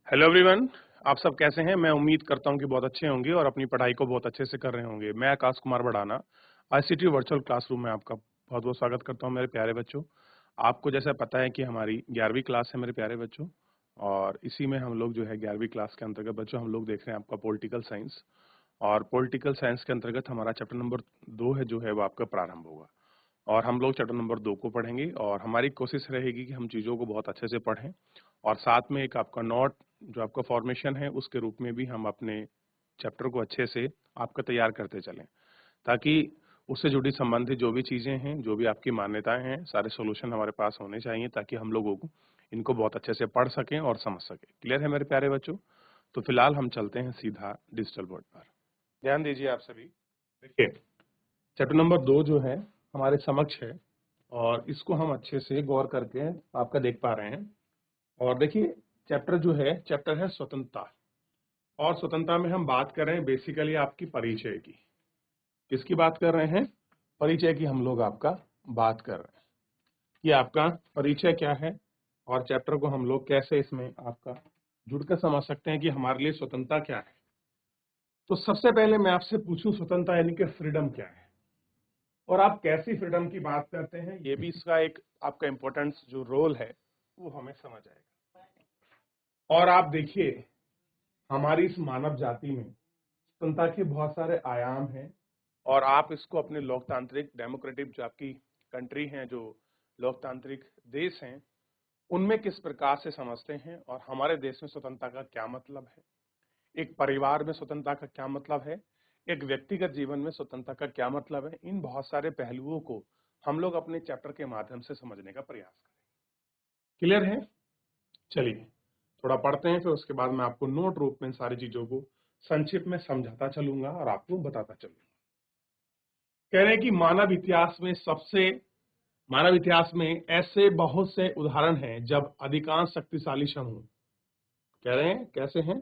Hello everyone. आप सब कैसे हैं? मैं उम्मीद करता हूं कि बहुत अच्छे होंगे और अपनी पढ़ाई को बहुत अच्छे से कर रहे होंगे। मैं आकाश कुमार बढ़ाना आईसीटी वर्चुअल क्लासरूम में आपका बहुत बहुत स्वागत करता हूं मेरे प्यारे बच्चों। आपको जैसा पता है कि हमारी 11वीं क्लास है मेरे प्यारे बच्चों, और इसी में हम लोग जो है 11वीं क्लास के अंतर्गत बच्चों हम लोग देख रहे हैं आपका पॉलिटिकल साइंस। और पॉलिटिकल साइंस के अंतर्गत हमारा चैप्टर नंबर 2 है जो है वो आपका प्रारंभ होगा, और हम लोग चैप्टर नंबर 2 को पढ़ेंगे। और हमारी कोशिश रहेगी कि हम चीज़ों को बहुत अच्छे से पढ़ें, और साथ में एक आपका नोट जो आपका फॉर्मेशन है उसके रूप में भी हम अपने चैप्टर को अच्छे से आपका तैयार करते चलें, ताकि उससे जुड़ी संबंधित जो भी चीज़ें हैं, जो भी आपकी मान्यताएं हैं, सारे सॉल्यूशन हमारे पास होने चाहिए ताकि हम लोगों को इनको बहुत अच्छे से पढ़ सकें और समझ सकें। क्लियर है मेरे प्यारे बच्चों? तो फिलहाल हम चलते हैं सीधा डिजिटल बोर्ड पर। ध्यान दीजिए आप सभी। देखिए, चैप्टर नंबर 2 जो है हमारे समक्ष है, और इसको हम अच्छे से गौर करके आपका देख पा रहे हैं। और देखिए, चैप्टर जो है चैप्टर है स्वतंत्रता। और स्वतंत्रता में हम बात कर रहे हैं बेसिकली आपकी परिचय की। किसकी बात कर रहे हैं? परिचय की हम लोग आपका बात कर रहे हैं कि आपका परिचय क्या है, और चैप्टर को हम लोग कैसे इसमें आपका जुड़कर समझ सकते हैं कि हमारे लिए स्वतंत्रता क्या है। तो सबसे पहले मैं आपसे पूछूं, स्वतंत्रता यानी कि फ्रीडम क्या है, और आप कैसी फ्रीडम की बात करते हैं, ये भी इसका एक आपका इम्पोर्टेंस जो रोल है वो हमें समझ आएगा। और आप देखिए, हमारी इस मानव जाति में स्वतंत्रता के बहुत सारे आयाम हैं, और आप इसको अपने लोकतांत्रिक डेमोक्रेटिक जो आपकी कंट्री है, जो लोकतांत्रिक देश हैं, उनमें किस प्रकार से समझते हैं, और हमारे देश में स्वतंत्रता का क्या मतलब है, एक परिवार में स्वतंत्रता का क्या मतलब है, एक व्यक्तिगत जीवन में स्वतंत्रता का क्या मतलब है। इन बहुत सारे पहलुओं को हम लोग अपने चैप्टर के माध्यम से समझने का प्रयास करें। क्लियर है? चलिए थोड़ा पढ़ते हैं, फिर उसके बाद मैं आपको नोट रूप में इन सारी चीजों को संक्षिप्त में समझाता चलूंगा और आपको बताता चलूंगा। कह रहे हैं कि मानव इतिहास में ऐसे बहुत से उदाहरण हैं जब अधिकांश शक्तिशाली समूह, कह रहे हैं कैसे हैं,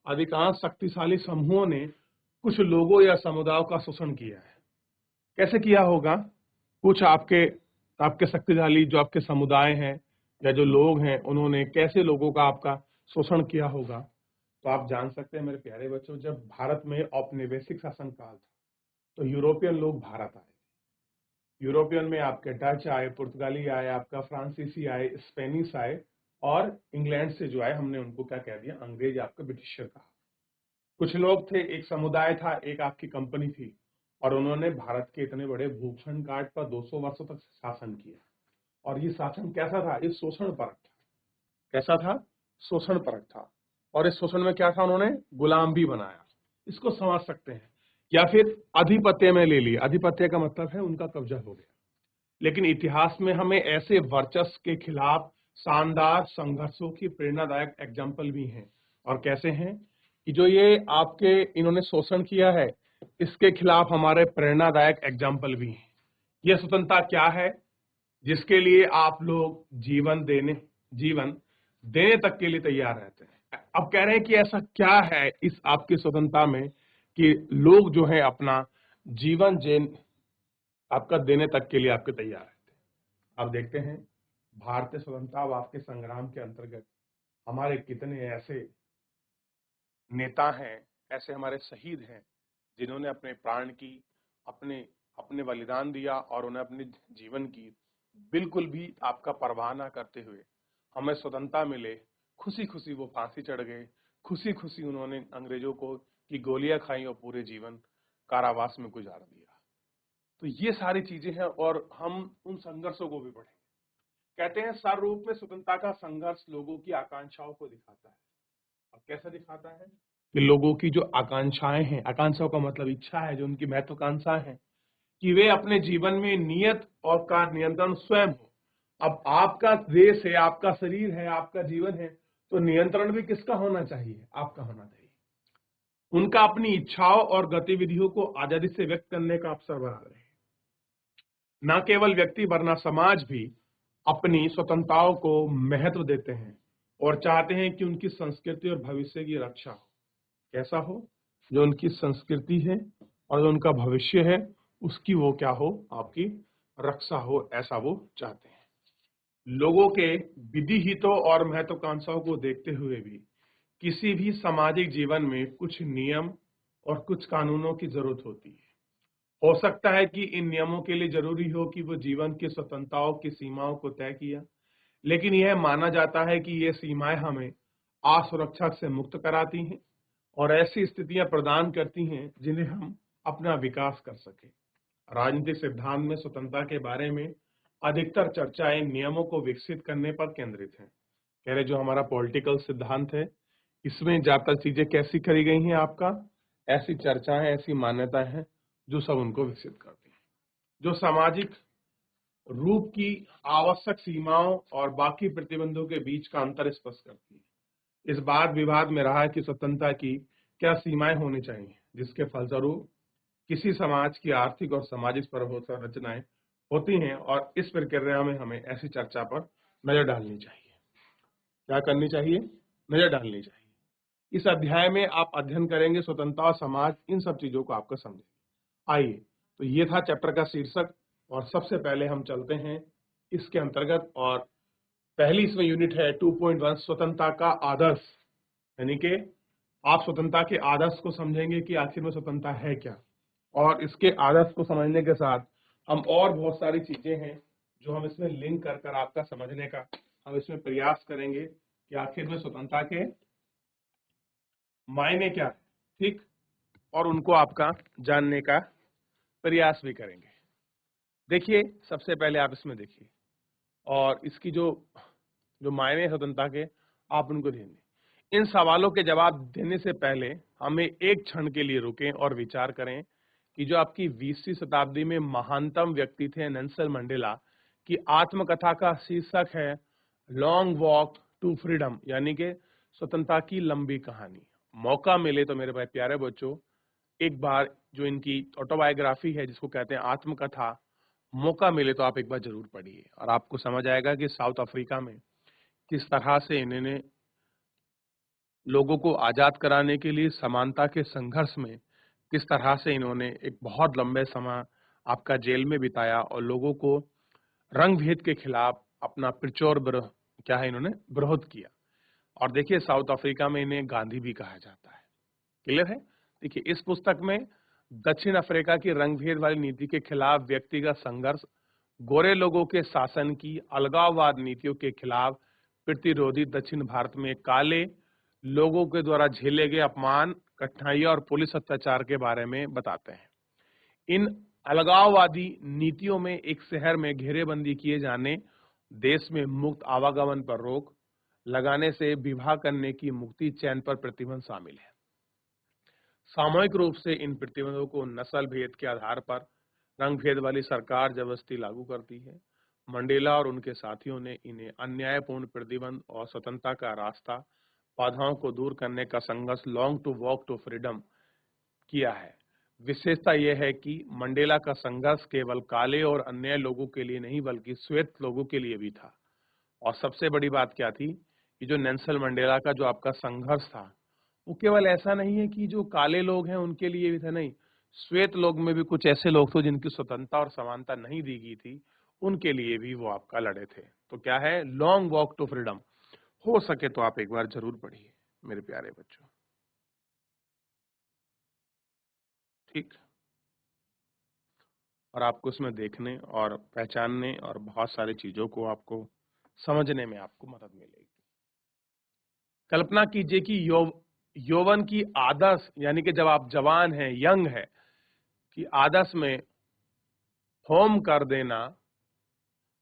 अधिकांश शक्तिशाली समूहों ने कुछ लोगों या समुदायों का शोषण किया है। कैसे किया होगा? कुछ आपके आपके शक्तिशाली जो आपके समुदाय हैं या जो लोग हैं, उन्होंने कैसे लोगों का आपका शोषण किया होगा। तो आप जान सकते हैं मेरे प्यारे बच्चों, जब भारत में औपनिवेशिक शासन काल था तो यूरोपियन लोग भारत आए। यूरोपियन में आपके डच आए, पुर्तगाली आए, आपका फ्रांसीसी आए, स्पेनिश आए, और इंग्लैंड से जो आए हमने उनको क्या कह दिया? अंग्रेज, आपका ब्रिटिशर कहा। कुछ लोग थे, एक समुदाय था, एक आपकी कंपनी थी, और उन्होंने भारत के इतने बड़े भूखंड काट पर 200 वर्षों तक शासन किया। और ये शासन कैसा था? ये शोषण परक था। कैसा था? शोषण परक था। और इस शोषण में क्या था? उन्होंने गुलाम भी बनाया। इसको समझ सकते हैं। या फिर आधिपत्य में ले लिया। आधिपत्य का मतलब है उनका कब्जा हो गया। लेकिन इतिहास में हमें ऐसे वर्चस्व के खिलाफ शानदार संघर्षों की प्रेरणादायक एग्जाम्पल भी हैं। और कैसे हैं कि जो ये आपके इन्होंने शोषण किया है, इसके खिलाफ हमारे प्रेरणादायक एग्जाम्पल भी हैं। यह स्वतंत्रता क्या है जिसके लिए आप लोग जीवन देने तक के लिए तैयार रहते हैं। अब कह रहे हैं कि ऐसा क्या है इस आपकी स्वतंत्रता में कि लोग जो है अपना जीवन आपका देने तक के लिए आपके तैयार रहते हैं। अब देखते हैं, भारतीय स्वतंत्रता व आपके संग्राम के अंतर्गत हमारे कितने ऐसे नेता हैं, ऐसे हमारे शहीद हैं जिन्होंने अपने प्राण की, अपने अपने बलिदान दिया, और उन्हें अपने जीवन की बिल्कुल भी आपका परवाह ना करते हुए हमें स्वतंत्रता मिले, खुशी खुशी वो फांसी चढ़ गए, खुशी खुशी उन्होंने अंग्रेजों को की गोलियां खाई और पूरे जीवन कारावास में गुजार दिया। तो ये सारी चीजें हैं, और हम उन संघर्षों को भी पढ़ेंगे। कहते हैं सर्वरूप में स्वतंत्रता का संघर्ष लोगों की आकांक्षाओं को दिखाता है। अब कैसा दिखाता है? कि लोगों की जो आकांक्षाएं हैं, आकांक्षाओं का मतलब इच्छा है, जो उनकी महत्वाकांक्षा है कि वे अपने जीवन में नियत और का नियंत्रण स्वयं हो। अब आपका देश है, आपका शरीर है, आपका जीवन है, तो नियंत्रण भी किसका होना चाहिए? आपका होना चाहिए। उनका अपनी इच्छाओं और गतिविधियों को आजादी से व्यक्त करने का अवसर बना रहे। न केवल व्यक्ति वरना समाज भी अपनी स्वतंत्रताओं को महत्व देते हैं और चाहते हैं कि उनकी संस्कृति और भविष्य की रक्षा हो। कैसा हो? जो उनकी संस्कृति है और जो उनका भविष्य है उसकी वो क्या हो? आपकी रक्षा हो, ऐसा वो चाहते हैं। लोगों के विधि हितों और महत्वाकांक्षाओं को देखते हुए भी किसी भी सामाजिक जीवन में कुछ नियम और कुछ कानूनों की जरूरत होती है। हो सकता है कि इन नियमों के लिए जरूरी हो कि वो जीवन की स्वतंत्रताओं की सीमाओं को तय किया, लेकिन यह माना जाता है कि ये सीमाएं हमें असुरक्षा से मुक्त कराती हैं और ऐसी स्थितियां प्रदान करती हैं जिन्हें हम अपना विकास कर सकें। राजनीतिक सिद्धांत में स्वतंत्रता के बारे में अधिकतर चर्चाएं नियमों को विकसित करने पर केंद्रित है। कह रहे जो हमारा पॉलिटिकल सिद्धांत है, इसमें ज्यादातर चीजें कैसी करी गई हैं, आपका ऐसी चर्चाएं, ऐसी मान्यताएं हैं जो सब उनको विकसित करती हैं, जो सामाजिक रूप की आवश्यक सीमाओं और बाकी प्रतिबंधों के बीच का अंतर स्पष्ट करती है। इस बात विवाद में रहा है कि स्वतंत्रता की क्या सीमाएं होनी चाहिए, जिसके फलस्वरूप किसी समाज की आर्थिक और सामाजिक संरचनाएं होती हैं, और इस प्रक्रिया में हमें ऐसी चर्चा पर नजर डालनी चाहिए। क्या करनी चाहिए? नजर डालनी चाहिए। इस अध्याय में आप अध्ययन करेंगे स्वतंत्रता और समाज, इन सब चीजों को आपको समझेंगे। आइए, तो ये था चैप्टर का शीर्षक, और सबसे पहले हम चलते हैं इसके अंतर्गत। और पहली इसमें यूनिट है 2.1 स्वतंत्रता का आदर्श, यानी कि आप स्वतंत्रता के आदर्श को समझेंगे कि आखिर में स्वतंत्रता है क्या, और इसके आदर्श को समझने के साथ हम और बहुत सारी चीजें हैं जो हम इसमें लिंक कर कर आपका समझने का हम इसमें प्रयास करेंगे कि आखिर में स्वतंत्रता के मायने क्या है, ठीक, और उनको आपका जानने का प्रयास भी करेंगे। देखिए, सबसे पहले आप इसमें देखिए, और इसकी जो जो मायने स्वतंत्रता के, आप उनको ध्यान दें। इन सवालों के जवाब देने से पहले हमें एक क्षण के लिए रुकें और विचार करें कि जो आपकी 20वीं शताब्दी में महानतम व्यक्ति थे नेल्सन मंडेला की आत्मकथा का शीर्षक है लॉन्ग वॉक टू फ्रीडम, यानी कि स्वतंत्रता की लंबी कहानी। मौका मिले तो मेरे भाई प्यारे बच्चों, एक बार जो इनकी ऑटोबायोग्राफी है जिसको कहते हैं आत्मकथा, मौका मिले तो आप एक बार जरूर पढ़िए, और आपको समझ आएगा कि साउथ अफ्रीका में किस तरह से इन्होंने लोगों को आजाद कराने के लिए समानता के संघर्ष में किस तरह से इन्होंने एक बहुत लंबे समय आपका जेल में बिताया, और लोगों को रंग भेद के खिलाफ अपना प्रचुर क्या है इन्होंने विरोध किया। और देखिए, साउथ अफ्रीका में इन्हें गांधी भी कहा जाता है। क्लियर है? देखिए, इस पुस्तक में दक्षिण अफ्रीका की रंग भेद वाली नीति के खिलाफ व्यक्तिगत संघर्ष, गोरे लोगों के शासन की अलगाववाद नीतियों के खिलाफ प्रतिरोधी दक्षिण भारत में काले लोगों के द्वारा झेले गए अपमान, कठिनाइयां और पुलिस अत्याचार के बारे में बताते हैं। इन अलगाववादी नीतियों में एक शहर में घेरेबंदी किए जाने, देश में मुक्त आवागमन पर रोक लगाने से विवाह करने की मुक्ति चयन पर प्रतिबंध शामिल है। सामूहिक रूप से इन प्रतिबंधों को नस्ल भेद के आधार पर रंग भेद वाली सरकार जबरदस्ती लागू करती है। मंडेला और उनके साथियों ने इन्हें अन्यायपूर्ण प्रतिबंध और स्वतंत्रता का रास्ता, बाधाओं को दूर करने का संघर्ष long to walk to freedom किया है। विशेषता यह है कि मंडेला का संघर्ष केवल काले और अन्य लोगों के लिए नहीं बल्कि श्वेत लोगों के लिए भी था। और सबसे बड़ी बात क्या थी कि जो नेल्सन मंडेला का जो आपका संघर्ष था, वो केवल ऐसा नहीं है कि जो काले लोग हैं उनके लिए भी था, नहीं, श्वेत लोग में भी कुछ ऐसे लोग थे जिनकी स्वतंत्रता और समानता नहीं दी गई थी, उनके लिए भी वो आपका लड़े थे। तो क्या है लॉन्ग वॉक टू फ्रीडम, हो सके तो आप एक बार जरूर पढ़िए मेरे प्यारे बच्चों, ठीक। और आपको उसमें देखने और पहचानने और बहुत सारी चीजों को आपको समझने में आपको मदद मिलेगी। कल्पना कीजिए कि यौवन की आदर्श, यानी कि जब आप जवान हैं, यंग है, कि आदर्श में होम कर देना,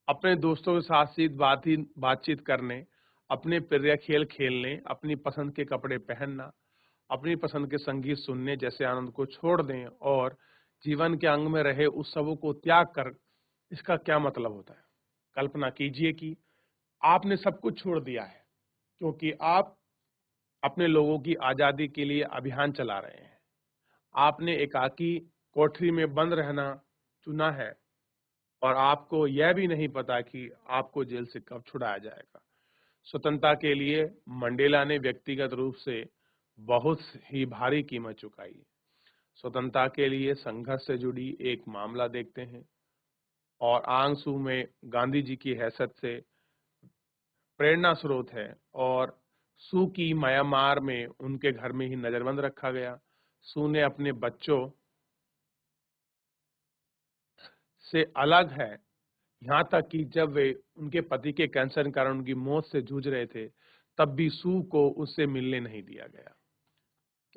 अपने दोस्तों के साथ बातचीत करने, अपने प्रिय खेल खेलने, अपनी पसंद के कपड़े पहनना, अपनी पसंद के संगीत सुनने जैसे आनंद को छोड़ दें और जीवन के अंग में रहे उत्सवों को त्याग कर, इसका क्या मतलब होता है? कल्पना कीजिए कि आपने सब कुछ छोड़ दिया है क्योंकि आप अपने लोगों की आजादी के लिए अभियान चला रहे हैं। आपने एकाकी कोठरी में बंद रहना चुना है और आपको यह भी नहीं पता कि आपको जेल से कब छुड़ाया जाएगा। स्वतंत्रता के लिए मंडेला ने व्यक्तिगत रूप से बहुत ही भारी कीमत चुकाई। स्वतंत्रता के लिए संघर्ष से जुड़ी एक मामला देखते हैं, और आंग सू में गांधी जी की हैसियत से प्रेरणा स्रोत है, और सू की म्यांमार में उनके घर में ही नजरबंद रखा गया। सू ने अपने बच्चों से अलग है, यहाँ तक कि जब वे उनके पति के कैंसर के कारण उनकी मौत से जूझ रहे थे, तब भी सू को उससे मिलने नहीं दिया गया।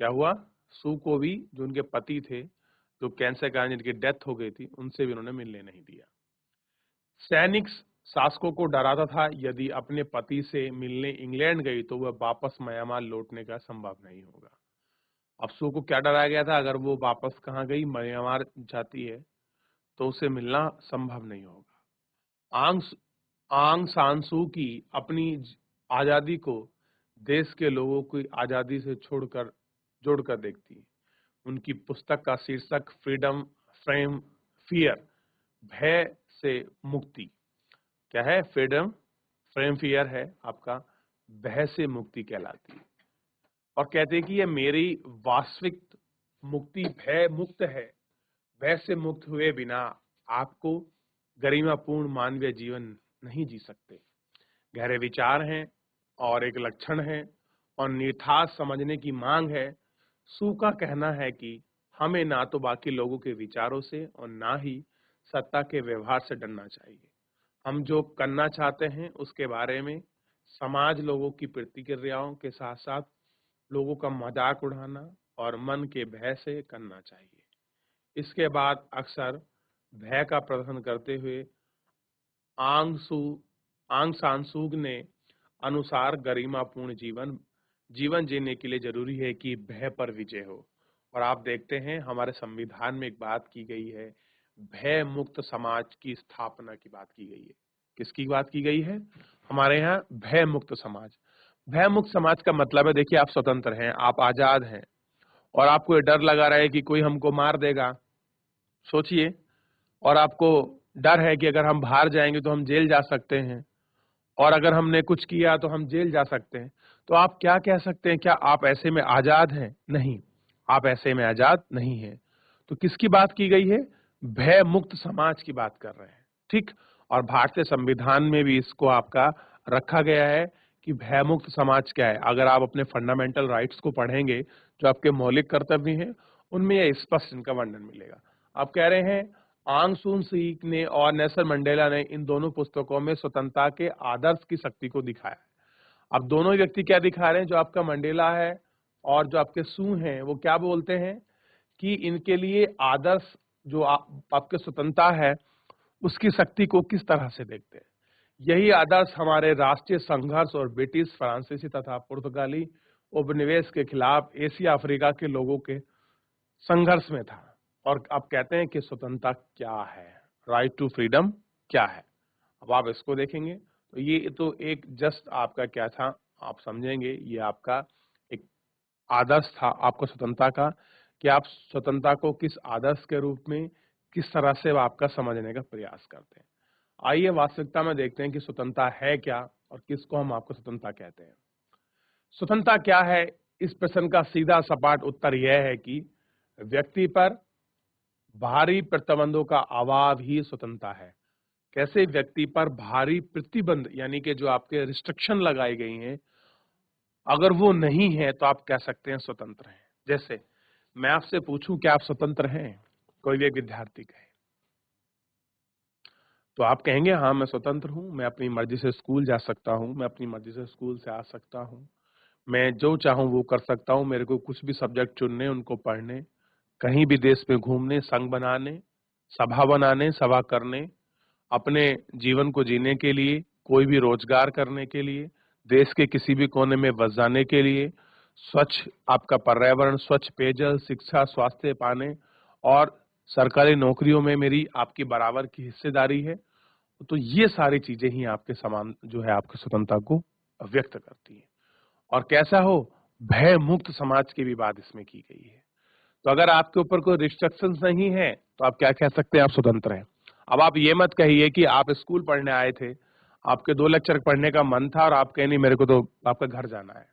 क्या हुआ? सू को भी, जो उनके पति थे, जो कैंसर के कारण जिनकी डेथ हो गई थी, उनसे भी उन्होंने मिलने नहीं दिया। सैनिक शासकों को डराता था यदि अपने पति से मिलने इंग्लैंड गई तो वह वापस म्यांमार लौटने का संभव नहीं होगा। अब सू को क्या डराया गया था? अगर वो वापस कहाँ गई, म्यांमार जाती है, तो उसे मिलना संभव नहीं होगा। आंग सान सू की अपनी आजादी को देश के लोगों की आजादी से जोड़कर देखती है। उनकी पुस्तक का शीर्षक फ्रीडम फ्रॉम फियर, भय से मुक्ति, क्या है? फ्रीडम फ्रॉम फियर है आपका, भय से मुक्ति कहलाती है। और कहते हैं कि यह मेरी वास्तविक मुक्ति भय मुक्त है। भय से मुक्त हुए बिना आपको गरिमापूर्ण मानवीय जीवन नहीं जी सकते। गहरे विचार हैं और एक लक्षण है और निर्थास समझने की मांग है। सू का कहना है कि हमें ना तो बाकी लोगों के विचारों से और ना ही सत्ता के व्यवहार से डरना चाहिए। हम जो करना चाहते हैं उसके बारे में समाज लोगों की प्रतिक्रियाओं के साथ साथ लोगों का मजाक उड़ाना और मन के भय से करना चाहिए। इसके बाद अक्सर भय का प्रदर्शन करते हुए आंग सान सूग ने अनुसार गरिमापूर्ण जीवन जीने के लिए जरूरी है कि भय पर विजय हो। और आप देखते हैं हमारे संविधान में एक बात की गई है, भय मुक्त समाज की स्थापना की बात की गई है। किसकी बात की गई है? हमारे यहाँ भय मुक्त समाज। भय मुक्त समाज का मतलब है, देखिए आप स्वतंत्र हैं, आप आजाद हैं और आपको ये डर लगा रहा है कि कोई हमको मार देगा, सोचिए, और आपको डर है कि अगर हम बाहर जाएंगे तो हम जेल जा सकते हैं और अगर हमने कुछ किया तो हम जेल जा सकते हैं। तो आप क्या कह सकते हैं? क्या आप ऐसे में आजाद हैं? नहीं, आप ऐसे में आजाद नहीं हैं। तो किसकी बात की गई है? भय मुक्त समाज की बात कर रहे हैं, ठीक। और भारतीय संविधान में भी इसको आपका रखा गया है कि भय मुक्त समाज क्या है। अगर आप अपने फंडामेंटल राइट्स को पढ़ेंगे, जो आपके मौलिक कर्तव्य हैं, उनमें यह स्पष्ट इनका वर्णन मिलेगा। आप कह रहे हैं आंग सून सीक ने और नेल्सन मंडेला ने इन दोनों पुस्तकों में स्वतंत्रता के आदर्श की शक्ति को दिखाया है। अब दोनों व्यक्ति क्या दिखा रहे हैं? जो आपका मंडेला है और जो आपके सू हैं, वो क्या बोलते हैं कि इनके लिए आदर्श जो आपके स्वतंत्रता है, उसकी शक्ति को किस तरह से देखते हैं। यही आदर्श हमारे राष्ट्रीय संघर्ष और ब्रिटिश, फ्रांसीसी तथा पुर्तगाली उपनिवेश के खिलाफ एशिया अफ्रीका के लोगों के संघर्ष में था। और आप कहते हैं कि स्वतंत्रता क्या है, राइट टू फ्रीडम क्या है। अब आप इसको देखेंगे तो ये तो एक जस्ट आपका क्या था, आप समझेंगे ये आपका एक आदर्श था आपका स्वतंत्रता का, कि आप स्वतंत्रता को किस आदर्श के रूप में, किस तरह से आपका समझने का प्रयास करते हैं। आइए वास्तविकता में देखते हैं कि स्वतंत्रता है क्या और किसको हम आपको स्वतंत्रता कहते हैं। स्वतंत्रता क्या है? इस प्रश्न का सीधा सपाट उत्तर यह है कि व्यक्ति पर बाहरी प्रतिबंधों का अभाव ही स्वतंत्रता है। कैसे? व्यक्ति पर भारी प्रतिबंध यानी कि जो आपके रिस्ट्रिक्शन लगाई गई हैं, अगर वो नहीं है तो आप कह सकते हैं स्वतंत्र हैं। जैसे मैं आपसे पूछूं क्या आप स्वतंत्र हैं? कोई भी एक विद्यार्थी कहे तो आप कहेंगे हाँ मैं स्वतंत्र हूं, मैं अपनी मर्जी से स्कूल जा सकता हूं, मैं अपनी मर्जी से स्कूल से आ सकता हूं, मैं जो चाहूं वो कर सकता हूं, मेरे को कुछ भी सब्जेक्ट चुनने, उनको पढ़ने, कहीं भी देश में घूमने, संघ बनाने, सभा करने, अपने जीवन को जीने के लिए, कोई भी रोजगार करने के लिए, देश के किसी भी कोने में बस जाने के लिए, स्वच्छ आपका पर्यावरण, स्वच्छ पेयजल, शिक्षा, स्वास्थ्य पाने, और सरकारी नौकरियों में मेरी आपकी बराबर की हिस्सेदारी है। तो ये सारी चीजें ही आपके समान जो है आपकी स्वतंत्रता को व्यक्त करती है। और कैसा हो? भय मुक्त समाज की भी बात इसमें की गई है। तो अगर आपके ऊपर कोई रिस्ट्रिक्शंस नहीं है तो आप क्या कह सकते हैं? आप स्वतंत्र हैं। अब आप ये मत कहिए कि आप स्कूल पढ़ने आए थे, आपके 2 लेक्चर पढ़ने का मन था और आप कहे नहीं मेरे को तो आपका घर जाना है,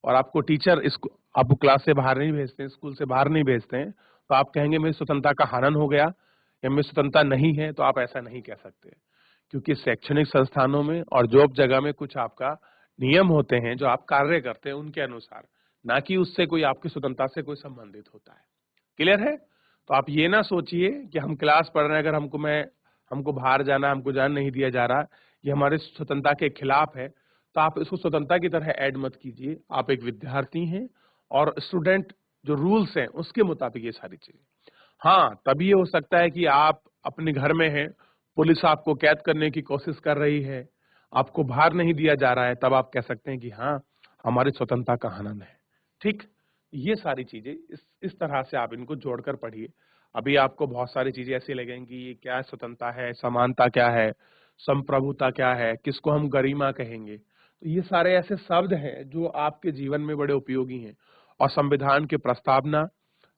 और आपको टीचर इसको आपको क्लास से बाहर नहीं भेजते हैं, स्कूल से बाहर नहीं भेजते हैं, तो आप कहेंगे मेरी स्वतंत्रता का हनन हो गया या मेरी स्वतंत्रता नहीं है। तो आप ऐसा नहीं कह सकते, क्योंकि शैक्षणिक संस्थानों में और जॉब जगह में कुछ आपका नियम होते हैं जो आप कार्य करते हैं उनके अनुसार, ना कि उससे कोई आपकी स्वतंत्रता से कोई संबंधित होता है। क्लियर है? तो आप ये ना सोचिए कि हम क्लास पढ़ रहे हैं, अगर हमको बाहर जाना, हमको जाने नहीं दिया जा रहा, ये हमारे स्वतंत्रता के खिलाफ है, तो आप इसको स्वतंत्रता की तरह ऐड मत कीजिए। आप एक विद्यार्थी हैं और स्टूडेंट जो रूल्स हैं उसके मुताबिक ये सारी चीजें। हाँ, तभी ये हो सकता है कि आप अपने घर में हैं, पुलिस आपको कैद करने की कोशिश कर रही है, आपको बाहर नहीं दिया जा रहा है, तब आप कह सकते हैं कि हाँ, हमारी स्वतंत्रता का हनन है। ठीक? ये सारी चीजें इस तरह से आप इनको जोड़कर पढ़िए। अभी आपको बहुत सारी चीजें ऐसी लगेंगी, ये क्या स्वतंत्रता है, समानता क्या है, संप्रभुता क्या है, किसको हम गरिमा कहेंगे। तो ये सारे ऐसे शब्द हैं जो आपके जीवन में बड़े उपयोगी हैं। और संविधान की प्रस्तावना,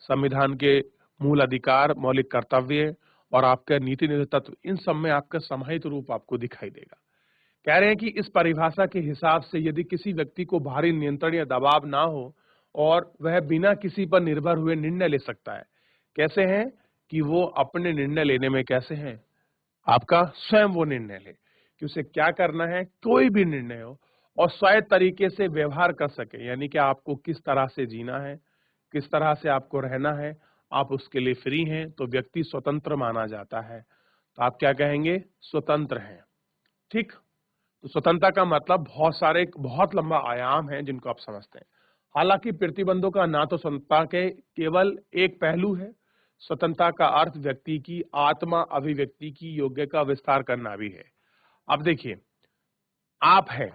संविधान के मूल अधिकार, मौलिक कर्तव्य और आपके नीति निर्धारित तत्व, इन सब में आपका समाहित रूप आपको दिखाई देगा। कह रहे हैं कि इस परिभाषा के हिसाब से यदि किसी व्यक्ति को बाहरी नियंत्रण या दबाव ना हो और वह बिना किसी पर निर्भर हुए निर्णय ले सकता है। कैसे हैं? कि वो अपने निर्णय लेने में कैसे हैं? आपका स्वयं वो निर्णय ले कि उसे क्या करना है, कोई भी निर्णय हो, और स्वायत्त तरीके से व्यवहार कर सके, यानी कि आपको किस तरह से जीना है, किस तरह से आपको रहना है, आप उसके लिए फ्री हैं, तो व्यक्ति स्वतंत्र माना जाता है। तो आप क्या कहेंगे? स्वतंत्र हैं। ठीक? तो स्वतंत्रता का मतलब बहुत लंबा आयाम है जिनको आप समझते हैं। हालांकि प्रतिबंधों का ना तो स्वतंत्रता के केवल एक पहलू है, स्वतंत्रता का अर्थ व्यक्ति की आत्मा अभिव्यक्ति की योग्य का विस्तार करना भी है। अब देखिए, आप हैं,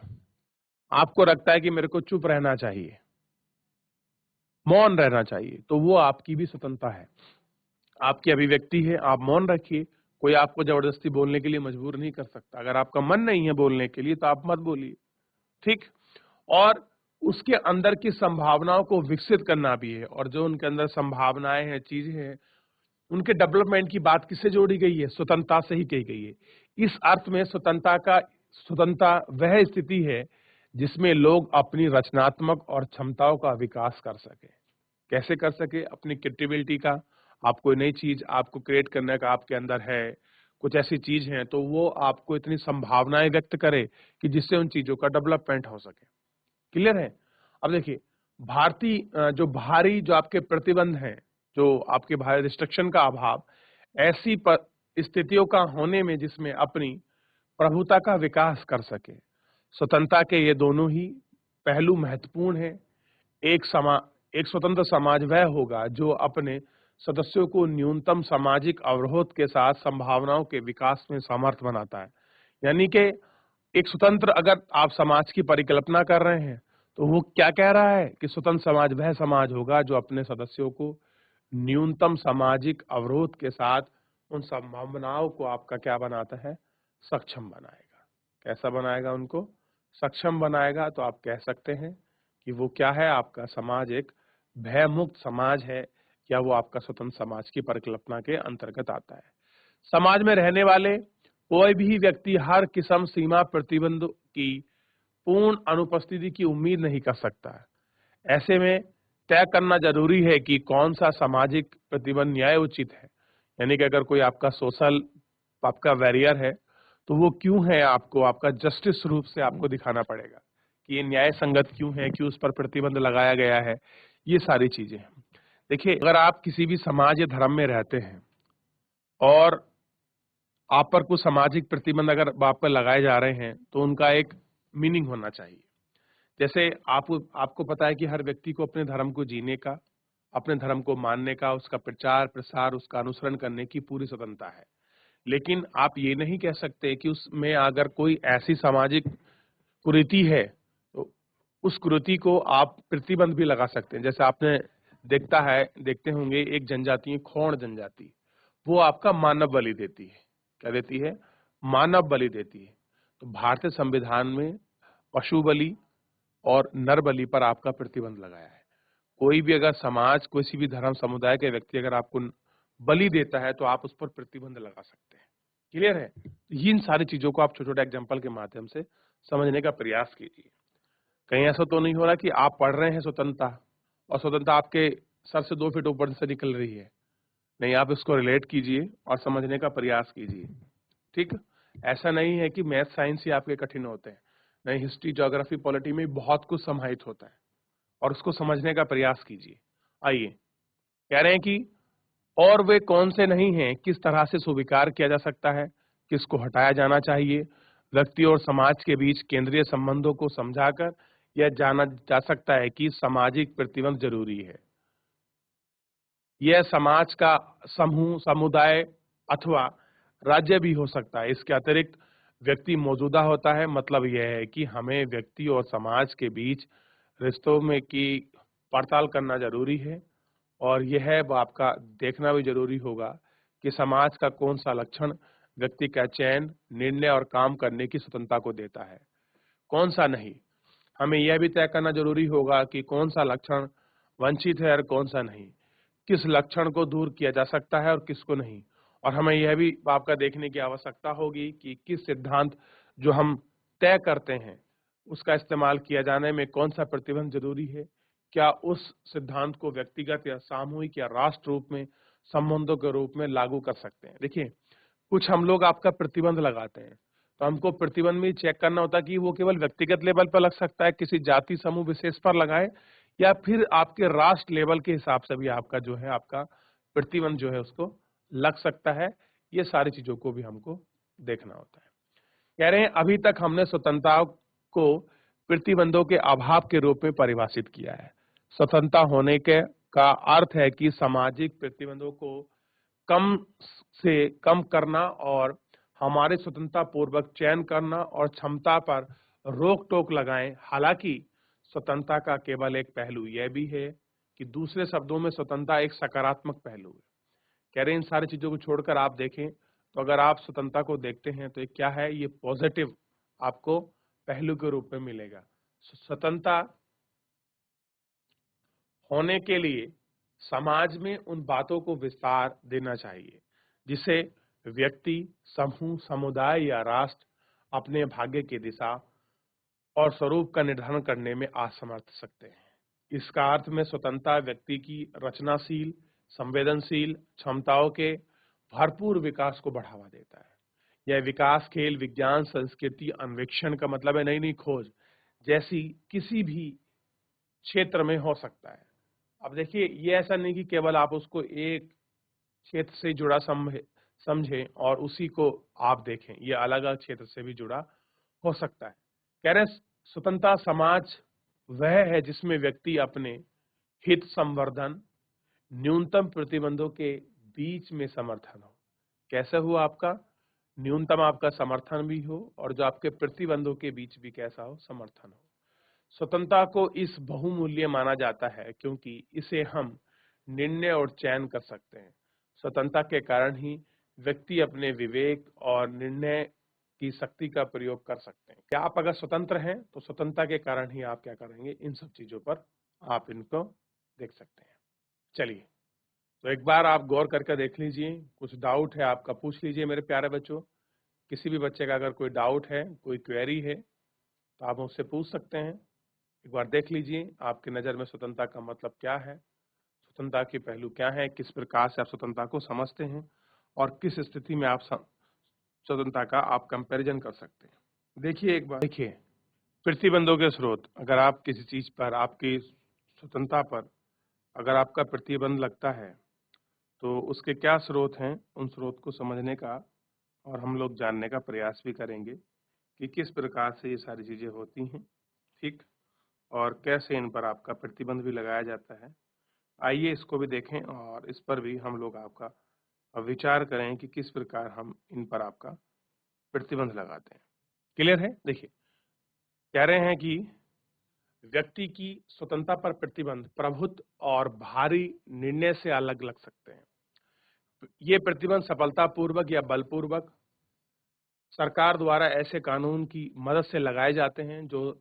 आपको लगता है कि मेरे को चुप रहना चाहिए, मौन रहना चाहिए, तो वो आपकी भी स्वतंत्रता है, आपकी अभिव्यक्ति है, आप मौन रखिए। कोई आपको जबरदस्ती बोलने के लिए मजबूर नहीं कर सकता। अगर आपका मन नहीं है बोलने के लिए तो आप मत बोलिए। ठीक? और उसके अंदर की संभावनाओं को विकसित करना भी है, और जो उनके अंदर संभावनाएं हैं, चीजें हैं, उनके डेवलपमेंट की बात किससे जोड़ी गई है? स्वतंत्रता से ही कही गई है। इस अर्थ में स्वतंत्रता वह स्थिति है जिसमें लोग अपनी रचनात्मक और क्षमताओं का विकास कर सके। कैसे कर सके? अपनी क्रिएटिविटी का, आप कोई नई चीज आपको क्रिएट करने का आपके अंदर है, कुछ ऐसी चीज है, तो वो आपको इतनी संभावनाएं व्यक्त करे कि जिससे उन चीजों का डेवलपमेंट हो सके। क्लियर है? अब देखिए, जो बाहरी जो आपके प्रतिबंध हैं, जो आपके बाहरी रिस्ट्रिक्शन का अभाव, ऐसी स्थितियों का होने में जिसमें अपनी प्रभुता का विकास कर सके। स्वतंत्रता के ये दोनों ही पहलू महत्वपूर्ण हैं। एक समा एक स्वतंत्र समाज वह होगा जो अपने सदस्यों को न्यूनतम सामाजिक अवरोध के साथ संभावनाओं के विकास में समर्थ बनाता है। यानी कि एक स्वतंत्र, अगर आप समाज की परिकल्पना कर रहे हैं, तो वो क्या कह रहा है कि स्वतंत्र समाज वह समाज होगा जो अपने सदस्यों को न्यूनतम सामाजिक अवरोध के साथ उन संभावनाओं को आपका क्या बनाता है? सक्षम बनाएगा। कैसा बनाएगा? उनको सक्षम बनाएगा। तो आप कह सकते हैं कि वो क्या है? आपका समाज एक भयमुक्त समाज है, या वो आपका स्वतंत्र समाज की परिकल्पना के अंतर्गत आता है। समाज में रहने वाले कोई भी व्यक्ति हर किस्म सीमा प्रतिबंध की पूर्ण अनुपस्थिति की उम्मीद नहीं कर सकता है। ऐसे में तय करना जरूरी है कि कौन सा सामाजिक प्रतिबंध न्याय उचित है। यानी कि अगर कोई आपका वैरियर है, तो वो क्यों है, आपको आपका जस्टिस रूप से आपको दिखाना पड़ेगा कि ये न्याय संगत क्यों है, क्यों उस पर प्रतिबंध लगाया गया है। ये सारी चीजें हैं। देखिए, अगर आप किसी भी समाज या धर्म में रहते हैं और आप पर कुछ सामाजिक प्रतिबंध अगर आप पर लगाए जा रहे हैं, तो उनका एक मीनिंग होना चाहिए। जैसे आपको पता है कि हर व्यक्ति को अपने धर्म को जीने का, अपने धर्म को मानने का, उसका प्रचार प्रसार, उसका अनुसरण करने की पूरी स्वतंत्रता है। लेकिन आप ये नहीं कह सकते कि उसमें अगर कोई ऐसी सामाजिक कुरीति है, तो उस कुरीति को आप प्रतिबंध भी लगा सकते हैं। जैसे आपने देखते होंगे, एक जनजाति है खोड़ जनजाति, वो आपका मानव बलि देती है। क्या देती है? मानव बलि देती है। तो भारतीय संविधान में पशु बलि और नर बलि पर आपका प्रतिबंध लगाया है। कोई भी अगर समाज, किसी भी धर्म समुदाय के व्यक्ति अगर आपको बलि देता है, तो आप उस पर प्रतिबंध लगा सकते हैं। क्लियर है? इन सारी चीजों को आप छोटे छोटे एग्जाम्पल के माध्यम से समझने का प्रयास कीजिए। कहीं ऐसा तो नहीं हो रहा कि आप पढ़ रहे हैं स्वतंत्रता, और स्वतंत्रता आपके सर से 2 फीट ऊपर से निकल रही है। नहीं, आप इसको रिलेट कीजिए और समझने का प्रयास कीजिए। ठीक? ऐसा नहीं है कि मैथ साइंस ही आपके कठिन होते हैं। नहीं, हिस्ट्री, ज्योग्राफी, पॉलिटी में बहुत कुछ समाहित होता है और उसको समझने का प्रयास कीजिए। आइए, कह रहे हैं कि और वे कौन से नहीं हैं, किस तरह से स्वीकार किया जा सकता है, किसको हटाया जाना चाहिए। व्यक्ति और समाज के बीच केंद्रीय संबंधों को समझाकर यह जाना जा सकता है कि सामाजिक प्रतिबंध जरूरी है। यह समाज का समूह, समुदाय अथवा राज्य भी हो सकता है। इसके अतिरिक्त व्यक्ति मौजूदा होता है। मतलब यह है कि हमें व्यक्ति और समाज के बीच रिश्तों में की पड़ताल करना जरूरी है और यह आपका देखना भी जरूरी होगा कि समाज का कौन सा लक्षण व्यक्ति का चयन, निर्णय और काम करने की स्वतंत्रता को देता है, कौन सा नहीं। हमें यह भी तय करना जरूरी होगा कि कौन सा लक्षण वंचित है और कौन सा नहीं, किस लक्षण को दूर किया जा सकता है और किसको नहीं। और हमें यह भी आपका देखने की आवश्यकता होगी कि किस सिद्धांत जो हम तय करते हैं उसका इस्तेमाल किया जाने में कौन सा प्रतिबंध जरूरी है। क्या उस सिद्धांत को व्यक्तिगत या सामूहिक या राष्ट्र रूप में संबंधों के रूप में लागू कर सकते हैं। देखिए, कुछ हम लोग आपका प्रतिबंध लगाते हैं तो हमको प्रतिबंध में चेक करना होता है कि वो केवल व्यक्तिगत लेवल पर लग सकता है, किसी जाति समूह विशेष पर लगाए, या फिर आपके राष्ट्र लेवल के हिसाब से भी आपका जो है आपका प्रतिबंध जो है उसको लग सकता है। ये सारी चीजों को भी हमको देखना होता है। कह रहे हैं अभी तक हमने स्वतंत्रता को प्रतिबंधों के अभाव के रूप में परिभाषित किया है। स्वतंत्रता होने के का अर्थ है कि सामाजिक प्रतिबंधों को कम से कम करना और हमारे स्वतंत्रता पूर्वक चयन करना और क्षमता पर रोक टोक लगाएं। हालांकि स्वतंत्रता का केवल एक पहलू यह भी है कि दूसरे शब्दों में स्वतंत्रता एक सकारात्मक पहलू है। कह रहे हैं इन सारी चीजों को छोड़कर आप देखें तो अगर आप स्वतंत्रता को देखते हैं तो ये क्या है, ये पॉजिटिव आपको पहलू के रूप में मिलेगा। स्वतंत्रता होने के लिए समाज में उन बातों को विस्तार देना चाहिए जिसे व्यक्ति, समूह, समुदाय या राष्ट्र अपने भाग्य की दिशा और स्वरूप का निर्धारण करने में असमर्थ सकते हैं। इसका अर्थ में स्वतंत्रता व्यक्ति की रचनाशील, संवेदनशील क्षमताओं के भरपूर विकास को बढ़ावा देता है। यह विकास खेल, विज्ञान, संस्कृति, अन्वेषण का मतलब है नई नई खोज जैसी किसी भी क्षेत्र में हो सकता है। अब देखिए, ये ऐसा नहीं कि केवल आप उसको एक क्षेत्र से जुड़ा समझें और उसी को आप देखें, ये अलग अलग क्षेत्र से भी जुड़ा हो सकता है। कह रहे हैं स्वतंत्रता समाज वह है जिसमें व्यक्ति अपने हित संवर्धन, न्यूनतम प्रतिबंधों के बीच में समर्थन हो। कैसे हो आपका न्यूनतम आपका समर्थन भी हो और जो आपके प्रतिबंधों के बीच भी कैसा हो, समर्थन हो। स्वतंत्रता को इस बहुमूल्य माना जाता है क्योंकि इसे हम निर्णय और चयन कर सकते हैं। स्वतंत्रता के कारण ही व्यक्ति अपने विवेक और निर्णय की शक्ति का प्रयोग कर सकते हैं। क्या आप अगर स्वतंत्र हैं तो स्वतंत्रता के कारण ही आप क्या करेंगे, इन सब चीजों पर आप इनको देख सकते हैं। चलिए, तो एक बार आप गौर करके देख लीजिए, कुछ डाउट है आपका पूछ लीजिए मेरे प्यारे बच्चों। किसी भी बच्चे का अगर कोई डाउट है, कोई क्वेरी है तो आप मुझसे पूछ सकते हैं। एक बार देख लीजिए आपकी नज़र में स्वतंत्रता का मतलब क्या है, स्वतंत्रता के पहलू क्या है, किस प्रकार से आप स्वतंत्रता को समझते हैं और किस स्थिति में आप स्वतंत्रता का आप कंपैरिजन कर सकते हैं। देखिए, एक बार देखिए प्रतिबंधों के स्रोत। अगर आप किसी चीज पर, आपकी स्वतंत्रता पर अगर आपका प्रतिबंध लगता है तो उसके क्या स्रोत हैं, उन स्रोत को समझने का और हम लोग जानने का प्रयास भी करेंगे कि किस प्रकार से ये सारी चीजें होती हैं, ठीक, और कैसे इन पर आपका प्रतिबंध भी लगाया जाता है। आइए इसको भी देखें और इस पर भी हम लोग आपका विचार करें कि किस प्रकार हम इन पर आपका प्रतिबंध लगाते हैं। क्लियर है? देखिए, कह रहे हैं कि व्यक्ति की स्वतंत्रता पर प्रतिबंध प्रभुत्व और भारी निर्णय से अलग लग सकते हैं। ये प्रतिबंध सफलतापूर्वक या बलपूर्वक सरकार द्वारा ऐसे कानून की मदद से लगाए जाते हैं जो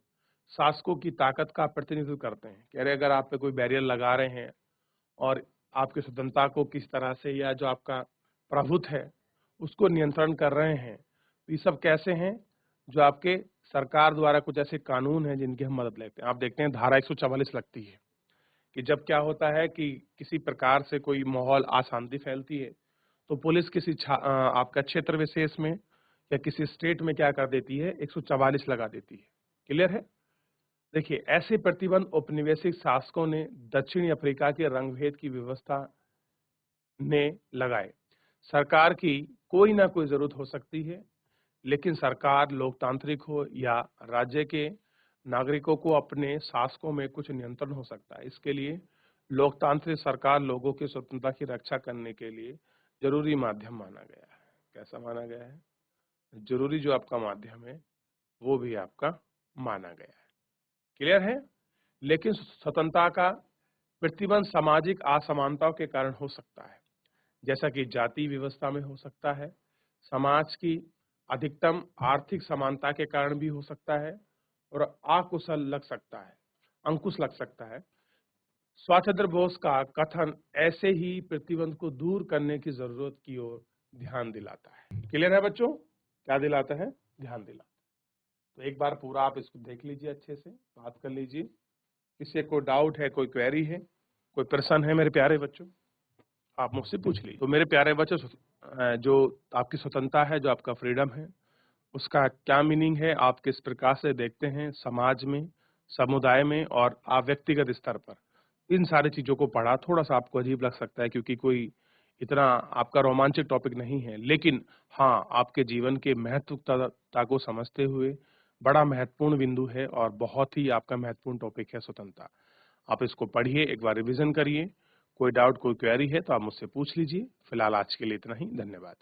शासकों की ताकत का प्रतिनिधित्व करते हैं। कह रहे अगर आप पे कोई बैरियर लगा रहे हैं और आपकी स्वतंत्रता को किस तरह से या जो आपका प्रभुत्व है उसको नियंत्रण कर रहे हैं, तो ये सब कैसे हैं, जो आपके सरकार द्वारा कुछ ऐसे कानून हैं जिनकी हम मदद लेते हैं। आप देखते हैं धारा 144 लगती है कि जब क्या होता है कि किसी प्रकार से कोई माहौल अशांति फैलती है तो पुलिस किसी आपका क्षेत्र विशेष में या किसी स्टेट में क्या कर देती है, 144 लगा देती है। क्लियर है? देखिए, ऐसे प्रतिबंध औपनिवेशिक शासकों ने दक्षिणी अफ्रीका के रंगभेद की व्यवस्था ने लगाए। सरकार की कोई ना कोई जरूरत हो सकती है, लेकिन सरकार लोकतांत्रिक हो या राज्य के नागरिकों को अपने शासकों में कुछ नियंत्रण हो सकता है। इसके लिए लोकतांत्रिक सरकार लोगों की स्वतंत्रता की रक्षा करने के लिए जरूरी माध्यम माना गया है। कैसा माना गया है? जरूरी जो आपका माध्यम है वो भी आपका माना गया है। क्लियर है? लेकिन स्वतंत्रता का प्रतिबंध सामाजिक असमानताओं के कारण हो सकता है, जैसा कि जाति व्यवस्था में हो सकता है, समाज की अधिकतम आर्थिक समानता के कारण भी हो सकता है और अकुशल लग सकता है, अंकुश लग सकता है। सुभाष चंद्र बोस का कथन ऐसे ही प्रतिबंध को दूर करने की जरूरत की ओर ध्यान दिलाता है। क्लियर है बच्चों? क्या दिलाता है? ध्यान दिलाता है। तो एक बार पूरा आप इसको देख लीजिए, अच्छे से बात कर लीजिए। किसी कोई डाउट है, कोई क्वेरी है, कोई प्रश्न है मेरे प्यारे बच्चों, आप मुझसे पूछ लीजिए। तो मेरे प्यारे बच्चों, जो आपकी स्वतंत्रता है, जो आपका फ्रीडम है, उसका क्या मीनिंग है, आप किस प्रकार से देखते हैं समाज में, समुदाय में और आप व्यक्तिगत स्तर पर। इन सारी चीजों को पढ़ा, थोड़ा सा आपको अजीब लग सकता है क्योंकि कोई इतना आपका रोमांचक टॉपिक नहीं है, लेकिन हाँ, आपके जीवन के महत्वता को समझते हुए बड़ा महत्वपूर्ण बिंदु है और बहुत ही आपका महत्वपूर्ण टॉपिक है स्वतंत्रता। आप इसको पढ़िए, एक बार रिवीजन करिए। कोई डाउट, कोई क्वेरी है तो आप मुझसे पूछ लीजिए। फिलहाल आज के लिए इतना ही। धन्यवाद।